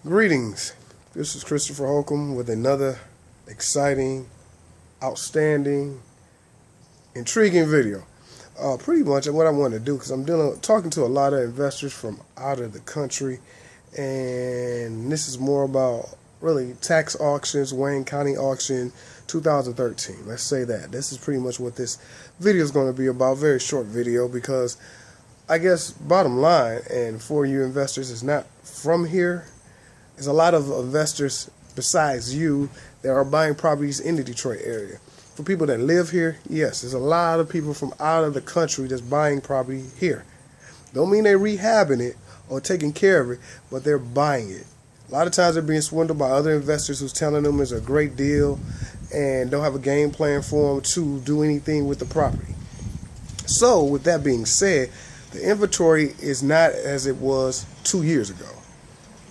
Greetings. This is Christopher Holcomb with another exciting, outstanding, intriguing video. Pretty much what I want to do, because I'm talking to a lot of investors from out of the country, and this is more about really tax auctions, Wayne County auction 2013. Let's say that. This is pretty much what this video is going to be about. Very short video, because I guess bottom line, and for you investors is not from here, there's a lot of investors besides you that are buying properties in the Detroit area. For people that live here, yes, there's a lot of people from out of the country that's buying property here. Don't mean they're rehabbing it or taking care of it, but they're buying it. A lot of times they're being swindled by other investors who's telling them it's a great deal and don't have a game plan for them to do anything with the property. So with that being said, the inventory is not as it was 2 years ago,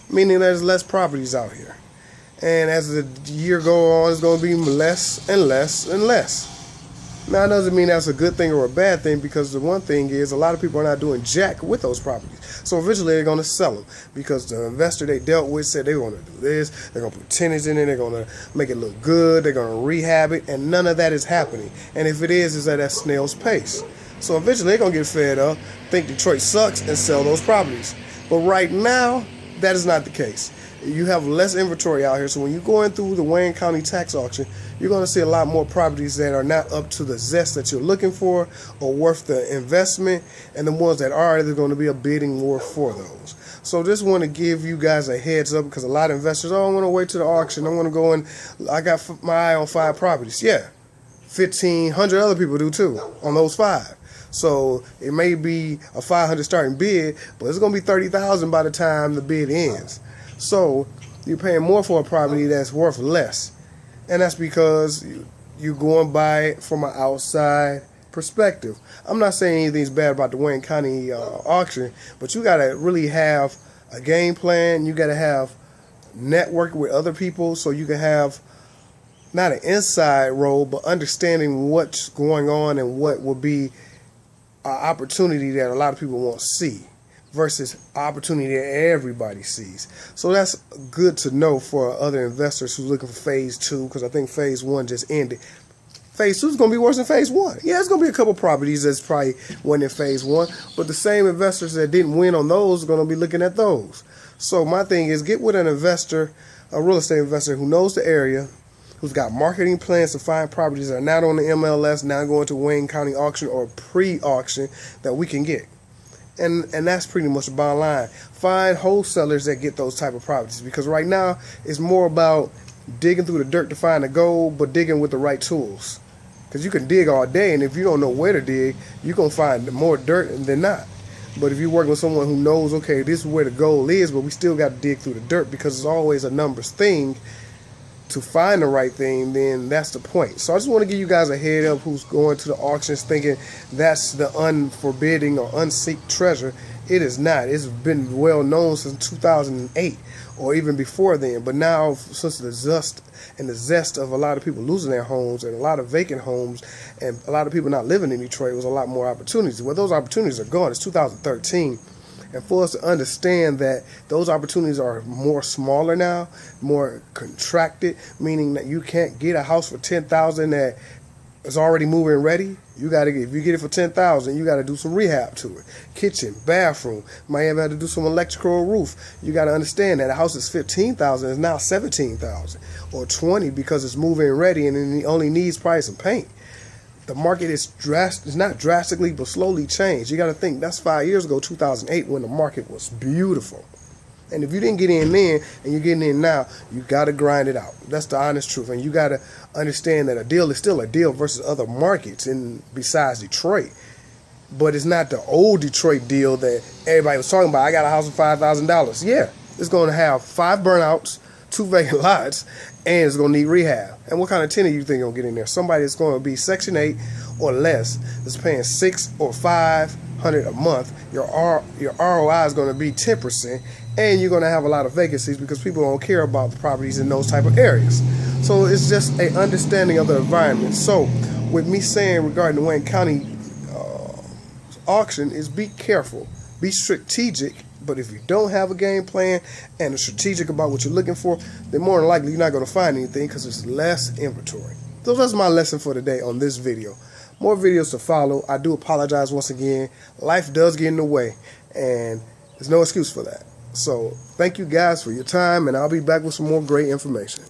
meaning there's less properties out here. And as the year goes on, it's going to be less and less and less. Now, it doesn't mean that's a good thing or a bad thing, because the one thing is a lot of people are not doing jack with those properties. So eventually they're going to sell them, because the investor they dealt with said they're going to do this, they're going to put tenants in it, they're going to make it look good, they're going to rehab it, and none of that is happening. And if it is, it's at that snail's pace. So eventually they're going to get fed up, think Detroit sucks, and sell those properties. But right now, that is not the case. You have less inventory out here, so when you're going through the Wayne County tax auction, you're going to see a lot more properties that are not up to the zest that you're looking for or worth the investment, and the ones that are, there's going to be a bidding war for those. So just want to give you guys a heads up, because a lot of investors, oh, I want to wait to the auction, I want to go and I got my eye on 5 properties. Yeah, 1,500 other people do too on those 5. So it may be a 500 starting bid, but it's going to be 30,000 by the time the bid ends. So you're paying more for a property that's worth less, and that's because you're going by it from an outside perspective. I'm not saying anything's bad about the Wayne County auction, but you got to really have a game plan. You got to have network with other people, so you can have not an inside role, but understanding what's going on and what will be an opportunity that a lot of people won't see versus opportunity that everybody sees. So that's good to know for other investors who's looking for phase 2, because I think phase 1 just ended. Phase 2 is going to be worse than phase 1. Yeah, it's going to be a couple properties that's probably went in phase 1, but the same investors that didn't win on those are going to be looking at those. So my thing is, get with an investor, a real estate investor who knows the area, who's got marketing plans to find properties that are not on the MLS, now going to Wayne County auction or pre-auction that we can get. And that's pretty much the bottom line. Find wholesalers that get those type of properties, because right now it's more about digging through the dirt to find the gold, but digging with the right tools. Because you can dig all day, and if you don't know where to dig, you're going to find more dirt than not. But if you're working with someone who knows, okay, this is where the gold is, but we still got to dig through the dirt, because it's always a numbers thing to find the right thing, then that's the point. So I just want to give you guys a head up who's going to the auctions thinking that's the unforbidding or unseeked treasure. It is not. It's been well known since 2008 or even before then. But now, since the zest of a lot of people losing their homes and a lot of vacant homes and a lot of people not living in Detroit, was a lot more opportunities. Well, those opportunities are gone. It's 2013. And for us to understand that those opportunities are more smaller now, more contracted, meaning that you can't get a house for $10,000 that is already moving ready. You got to, if you get it for $10,000, you got to do some rehab to it. Kitchen, bathroom, might have had to do some electrical roof. You got to understand that a house is $15,000 is now $17,000 or $20,000 because it's moving ready and it only needs probably some paint. The market is not drastically, but slowly changed. You got to think that's 5 years ago, 2008, when the market was beautiful. And if you didn't get in then and you're getting in now, you got to grind it out. That's the honest truth. And you got to understand that a deal is still a deal versus other markets besides Detroit. But it's not the old Detroit deal that everybody was talking about. I got a house for $5,000. Yeah, it's going to have 5 burnouts, 2 vacant lots, and it's going to need rehab. And what kind of tenant you think going to get in there? Somebody that's going to be Section 8 or less, that's paying $600 or $500 a month. Your ROI is going to be 10%, and you're going to have a lot of vacancies because people don't care about the properties in those type of areas. So it's just an understanding of the environment. So with me saying regarding the Wayne County auction is be careful, be strategic But if you don't have a game plan and are strategic about what you're looking for, then more than likely you're not going to find anything because there's less inventory. So that's my lesson for today on this video. More videos to follow. I do apologize once again. Life does get in the way, and there's no excuse for that. So thank you guys for your time, and I'll be back with some more great information.